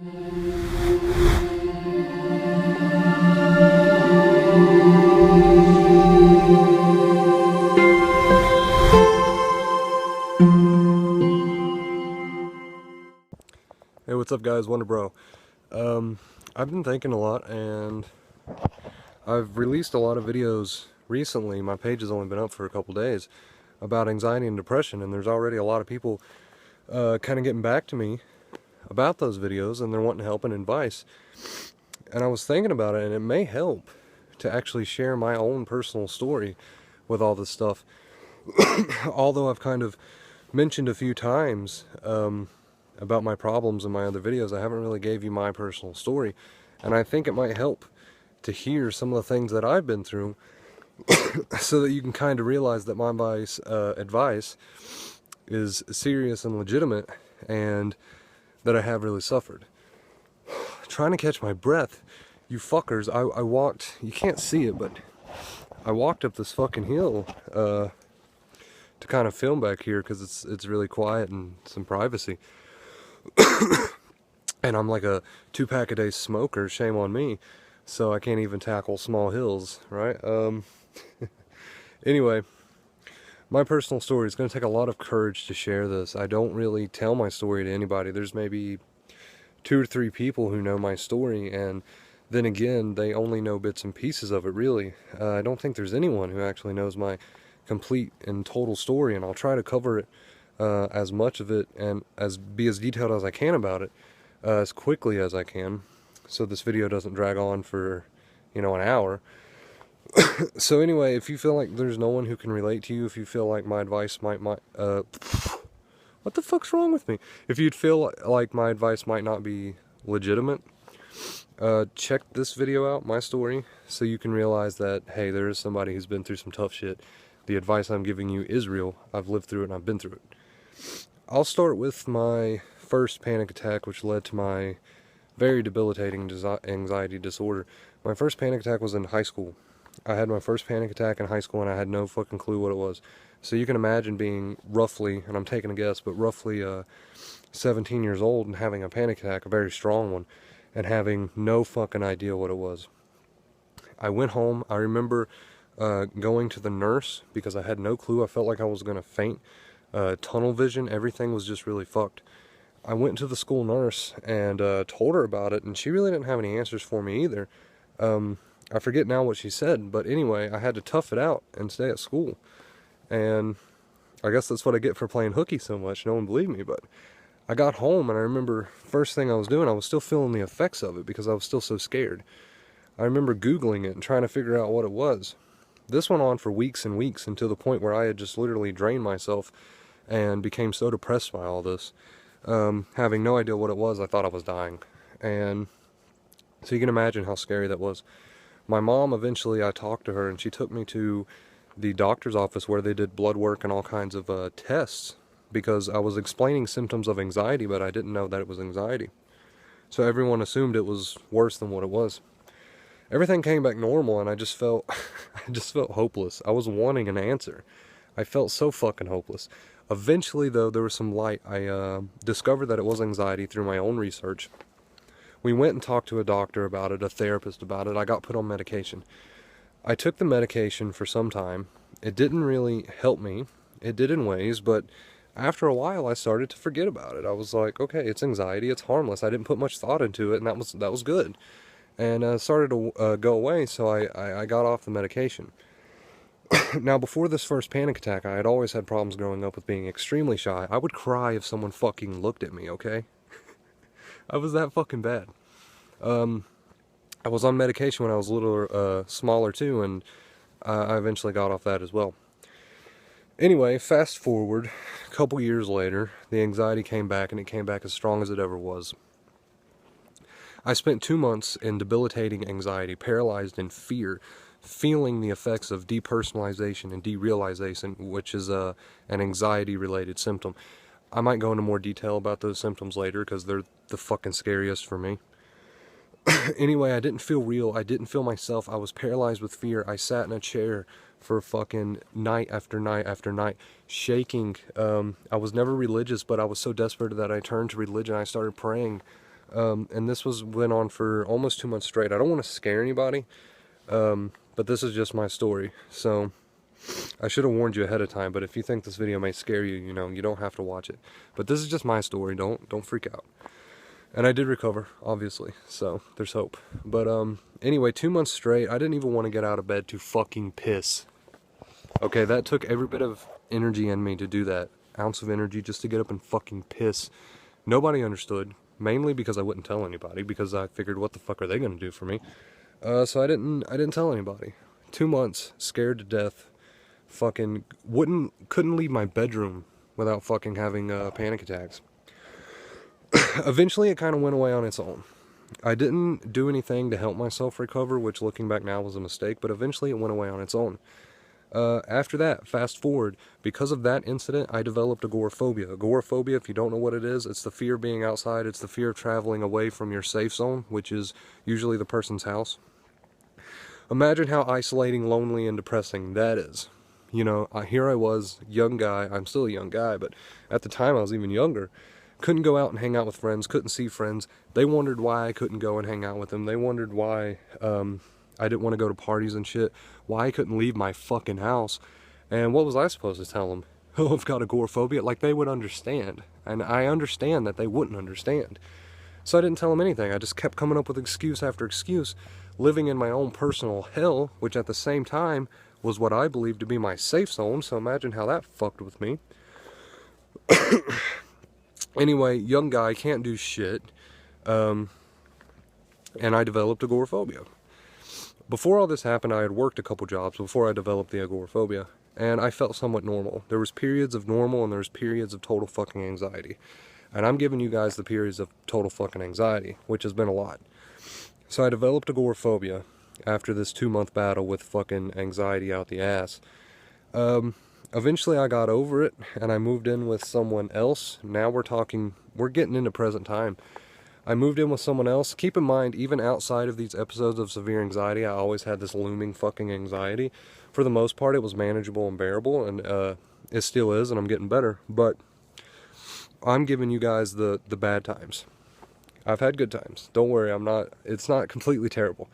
Hey, what's up guys, Wonder Bro. I've been thinking a lot and I've released a lot of videos recently. My page has only been up for a couple days about anxiety and depression, and there's already a lot of people kind of getting back to me about those videos, and they're wanting help and advice. And I was thinking about it, and it may help to actually share my own personal story with all this stuff. Although I've kind of mentioned a few times about my problems in my other videos, I haven't really gave you my personal story, and I think it might help to hear some of the things that I've been through so that you can kind of realize that my advice is serious and legitimate, and that I have really suffered. Trying to catch my breath, you fuckers. I walked, you can't see it, but I walked up this fucking hill to kind of film back here because it's really quiet and some privacy. And I'm like a 2-pack-a-day smoker, shame on me, so I can't even tackle small hills, right? Anyway, my personal story is going to take a lot of courage to share this. I don't really tell my story to anybody. There's maybe 2 or 3 people who know my story, and then again, they only know bits and pieces of it, really. I don't think there's anyone who actually knows my complete and total story, and I'll try to cover it as much of it and be as detailed as I can about it as quickly as I can, so this video doesn't drag on for, an hour. So anyway, if you feel like there's no one who can relate to you, if you feel like my advice might what the fuck's wrong with me? If you'd feel like my advice might not be legitimate, check this video out, my story, so you can realize that, hey, there is somebody who's been through some tough shit. The advice I'm giving you is real. I've lived through it and I've been through it. I'll start with my first panic attack, which led to my very debilitating anxiety disorder. My first panic attack was in high school. I had my first panic attack in high school and I had no fucking clue what it was. So you can imagine being roughly, and I'm taking a guess, but roughly 17 years old and having a panic attack, a very strong one, and having no fucking idea what it was. I went home. I remember going to the nurse because I had no clue. I felt like I was going to faint. Tunnel vision, everything was just really fucked. I went to the school nurse and told her about it, and she really didn't have any answers for me either. I forget now what she said, but anyway, I had to tough it out and stay at school. And I guess that's what I get for playing hooky so much. No one believed me, but I got home and I remember first thing I was doing, I was still feeling the effects of it because I was still so scared. I remember Googling it and trying to figure out what it was. This went on for weeks and weeks until the point where I had just literally drained myself and became so depressed by all this. Having no idea what it was, I thought I was dying. And so you can imagine how scary that was. My mom, eventually I talked to her and she took me to the doctor's office where they did blood work and all kinds of tests, because I was explaining symptoms of anxiety, but I didn't know that it was anxiety. So everyone assumed it was worse than what it was. Everything came back normal and I just felt hopeless. I was wanting an answer. I felt so fucking hopeless. Eventually though, there was some light. I discovered that it was anxiety through my own research. We went and talked to a doctor about it, a therapist about it. I got put on medication. I took the medication for some time. It didn't really help me. It did in ways, but after a while I started to forget about it. I was like, okay, it's anxiety, it's harmless. I didn't put much thought into it, and that was good. And started to go away, so I got off the medication. Now, before this first panic attack, I had always had problems growing up with being extremely shy. I would cry if someone fucking looked at me, okay? I was that fucking bad. I was on medication when I was a little smaller too, and I eventually got off that as well. Anyway, fast forward, a couple years later, the anxiety came back, and it came back as strong as it ever was. I spent 2 months in debilitating anxiety, paralyzed in fear, feeling the effects of depersonalization and derealization, which is an anxiety-related symptom. I might go into more detail about those symptoms later because they're the fucking scariest for me. Anyway, I didn't feel real. I didn't feel myself. I was paralyzed with fear. I sat in a chair for fucking night after night after night, shaking. I was never religious, but I was so desperate that I turned to religion. I started praying and this went on for almost 2 months straight. I don't want to scare anybody, but this is just my story. So I should have warned you ahead of time, but if you think this video may scare you, you know, you don't have to watch it. But this is just my story. Don't freak out. And I did recover, obviously, so there's hope. But anyway, 2 months straight, I didn't even want to get out of bed to fucking piss. Okay, that took every bit of energy in me to do that. Ounce of energy just to get up and fucking piss. Nobody understood, mainly because I wouldn't tell anybody, because I figured, what the fuck are they gonna do for me? So I didn't tell anybody. 2 months, scared to death, fucking couldn't leave my bedroom without fucking having panic attacks. Eventually it kind of went away on its own. I didn't do anything to help myself recover, which looking back now was a mistake, but eventually it went away on its own. After that, fast forward, because of that incident, I developed agoraphobia. Agoraphobia, if you don't know what it is, it's the fear of being outside, it's the fear of traveling away from your safe zone, which is usually the person's house. Imagine how isolating, lonely, and depressing that is. You know, here I was, young guy, I'm still a young guy, but at the time I was even younger. Couldn't go out and hang out with friends, couldn't see friends. They wondered why I couldn't go and hang out with them. They wondered why I didn't want to go to parties and shit. Why I couldn't leave my fucking house. And what was I supposed to tell them? Oh, I've got agoraphobia. Like, they would understand. And I understand that they wouldn't understand. So I didn't tell them anything. I just kept coming up with excuse after excuse, living in my own personal hell, which at the same time was what I believed to be my safe zone. So imagine how that fucked with me. Anyway, young guy, can't do shit, and I developed agoraphobia. Before all this happened, I had worked a couple jobs before I developed the agoraphobia, and I felt somewhat normal. There was periods of normal, and there was periods of total fucking anxiety. And I'm giving you guys the periods of total fucking anxiety, which has been a lot. So I developed agoraphobia after this 2-month battle with fucking anxiety out the ass. Eventually I got over it, and I moved in with someone else. Now we're getting into present time. I moved in with someone else. Keep in mind, even outside of these episodes of severe anxiety, I always had this looming fucking anxiety. For the most part, it was manageable and bearable, and it still is, and I'm getting better. But I'm giving you guys the bad times. I've had good times. Don't worry, it's not completely terrible.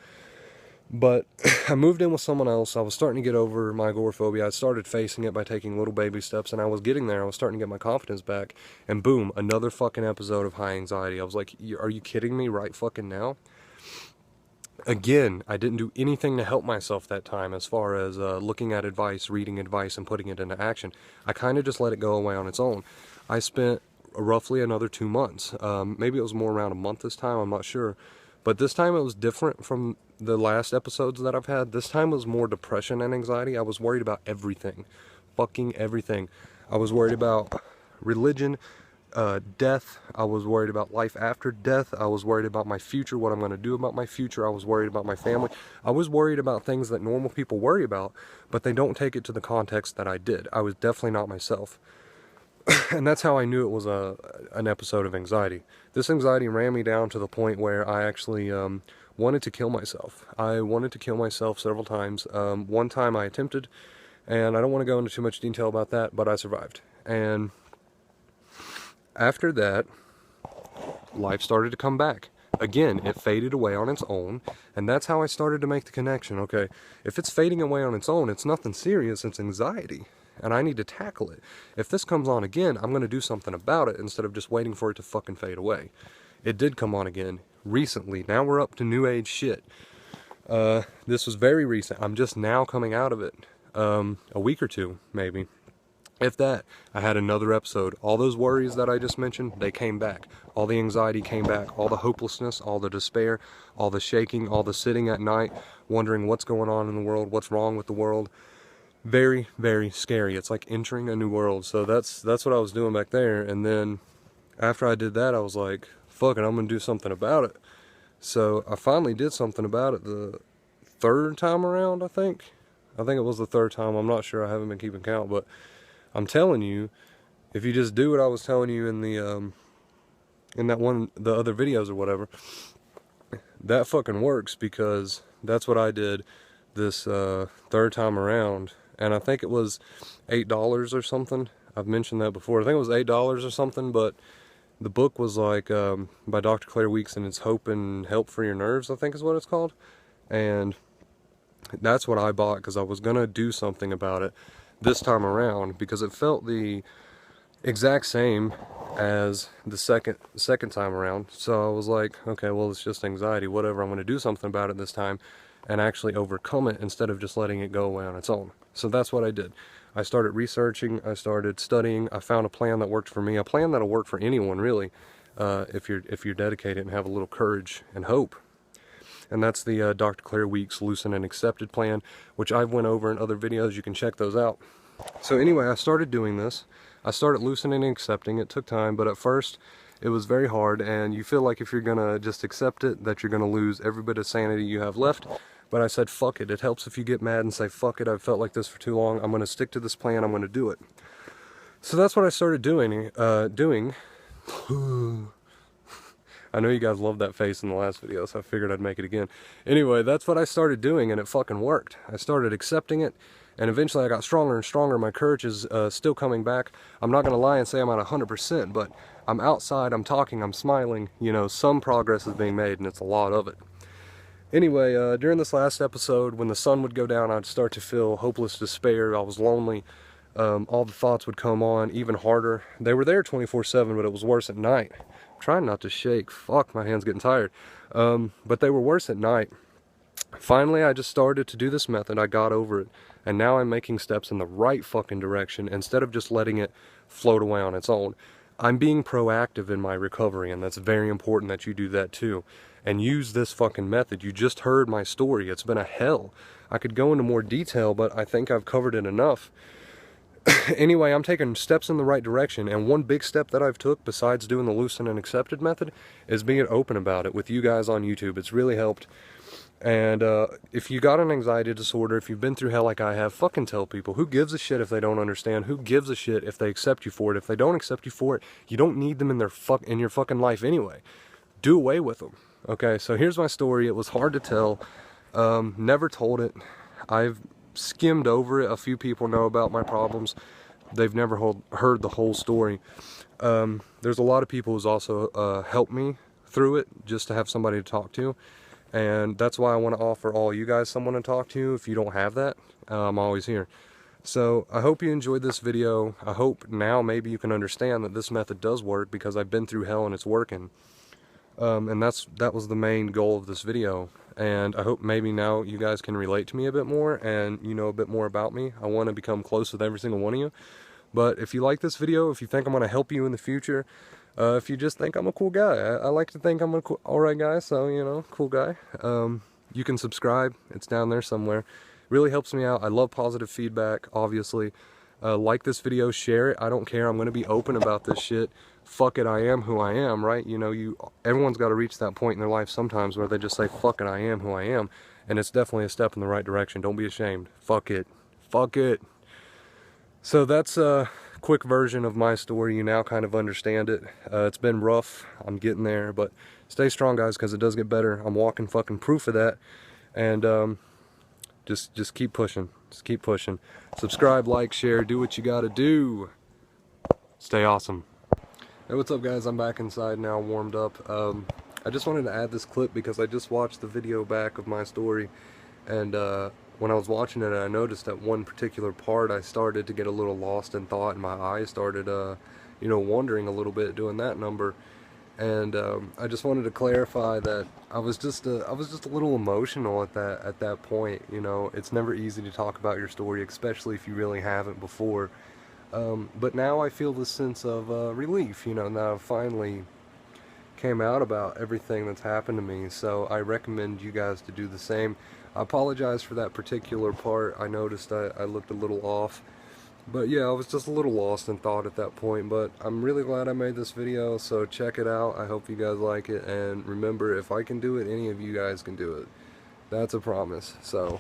But I moved in with someone else. I was starting to get over my agoraphobia. I started facing it by taking little baby steps, and I was getting there. I was starting to get my confidence back. And boom, another fucking episode of high anxiety. I was like, are you kidding me right fucking now? Again, I didn't do anything to help myself that time as far as looking at advice, reading advice, and putting it into action. I kind of just let it go away on its own. I spent roughly another 2 months. Maybe it was more around a month this time, I'm not sure. But this time it was different from the last episodes that I've had. This time was more depression and anxiety. I was worried about everything. Fucking everything. I was worried about religion, death. I was worried about life after death. I was worried about my future, what I'm going to do about my future. I was worried about my family. I was worried about things that normal people worry about, but they don't take it to the context that I did. I was definitely not myself. And that's how I knew it was an episode of anxiety. This anxiety ran me down to the point where I actually wanted to kill myself. I wanted to kill myself several times. One time I attempted, and I don't want to go into too much detail about that, but I survived. And after that, life started to come back. Again, it faded away on its own, and that's how I started to make the connection. Okay, if it's fading away on its own, it's nothing serious, it's anxiety. And I need to tackle it. If this comes on again, I'm going to do something about it instead of just waiting for it to fucking fade away. It did come on again recently. Now we're up to new age shit. This was very recent. I'm just now coming out of it. A week or two, maybe. If that, I had another episode. All those worries that I just mentioned, they came back. All the anxiety came back. All the hopelessness, all the despair, all the shaking, all the sitting at night, wondering what's going on in the world, what's wrong with the world. Very, very scary. It's like entering a new world. So that's what I was doing back there. And then after I did that, I was like, fuck it, I'm gonna do something about it. So I finally did something about it the third time around, I think it was the third time. I'm not sure, I haven't been keeping count, but I'm telling you, if you just do what I was telling you in the the other videos or whatever, that fucking works, because that's what I did this third time around. And I think it was $8 or something. I've mentioned that before. I think it was $8 or something, but The book was like by Dr. Claire Weeks, and it's Hope and Help for Your Nerves, I think is what it's called. And that's what I bought because I was gonna do something about it this time around, because it felt the exact same as the second time around. So I was like, okay, well, it's just anxiety, whatever, I'm going to do something about it this time and actually overcome it instead of just letting it go away on its own. So that's what I did. I started researching, I started studying, I found a plan that worked for me, a plan that'll work for anyone really, if you're dedicated and have a little courage and hope. And that's the Dr. Claire Weeks Loosen and Accepted plan, which I've went over in other videos. You can check those out. So anyway, I started doing this. I started loosening and accepting. It took time, but at first it was very hard, and you feel like if you're gonna just accept it, that you're gonna lose every bit of sanity you have left. But I said, fuck it. It helps if you get mad and say, fuck it, I've felt like this for too long. I'm gonna stick to this plan. I'm gonna do it. So that's what I started doing. I know you guys loved that face in the last video, so I figured I'd make it again. Anyway, that's what I started doing, and it fucking worked. I started accepting it, and eventually I got stronger and stronger. My courage is still coming back. I'm not going to lie and say I'm at 100%, but I'm outside, I'm talking, I'm smiling. You know, some progress is being made, and it's a lot of it. Anyway, during this last episode, when the sun would go down, I'd start to feel hopeless despair. I was lonely. All the thoughts would come on even harder. They were there 24/7, but it was worse at night. I'm trying not to shake. Fuck, my hand's getting tired. But they were worse at night. Finally, I just started to do this method. I got over it. And now I'm making steps in the right fucking direction instead of just letting it float away on its own. I'm being proactive in my recovery, and that's very important that you do that too. And use this fucking method. You just heard my story. It's been a hell. I could go into more detail, but I think I've covered it enough. Anyway, I'm taking steps in the right direction, and one big step that I've took besides doing the loosen and accepted method is being open about it with you guys on YouTube. It's really helped. And if you got an anxiety disorder, if you've been through hell like I have, fucking tell people. Who gives a shit if they don't understand? Who gives a shit if they accept you for it? If they don't accept you for it, you don't need them in your fucking life anyway. Do away with them. Okay, so here's my story. It was hard to tell. Never told it. I've skimmed over it. A few people know about my problems. They've never heard the whole story. There's a lot of people who's also helped me through it, just to have somebody to talk to. And that's why I want to offer all you guys someone to talk to. If you don't have that, I'm always here. So I hope you enjoyed this video. I hope now maybe you can understand that this method does work, because I've been through hell and it's working. And that was the main goal of this video. And I hope maybe now you guys can relate to me a bit more, and you know a bit more about me. I want to become close with every single one of you. But if you like this video, if you think I'm going to help you in the future, if you just think I'm a cool guy, I like to think I'm a cool, alright guy, so, you know, cool guy. You can subscribe, it's down there somewhere. Really helps me out. I love positive feedback, obviously. Like this video, share it, I don't care, I'm going to be open about this shit. Fuck it, I am who I am, right? You know, everyone's got to reach that point in their life sometimes where they just say, fuck it, I am who I am. And it's definitely a step in the right direction. Don't be ashamed. Fuck it. Fuck it. So that's a quick version of my story. You now kind of understand it. It's been rough. I'm getting there, but stay strong, guys, because it does get better. I'm walking fucking proof of that. And just keep pushing. Just keep pushing. Subscribe, like, share, do what you gotta do. Stay awesome. Hey, what's up, guys? I'm back inside now, warmed up. I just wanted to add this clip because I just watched the video back of my story, and when I was watching it, I noticed that one particular part I started to get a little lost in thought, and my eyes started, you know, wandering a little bit doing that number. And I just wanted to clarify that I was just a little emotional at that point. You know, it's never easy to talk about your story, especially if you really haven't before. But now I feel this sense of relief, you know, now I finally came out about everything that's happened to me, so I recommend you guys to do the same. I apologize for that particular part. I noticed I looked a little off, but yeah, I was just a little lost in thought at that point, but I'm really glad I made this video, so check it out. I hope you guys like it, and remember, if I can do it, any of you guys can do it. That's a promise. So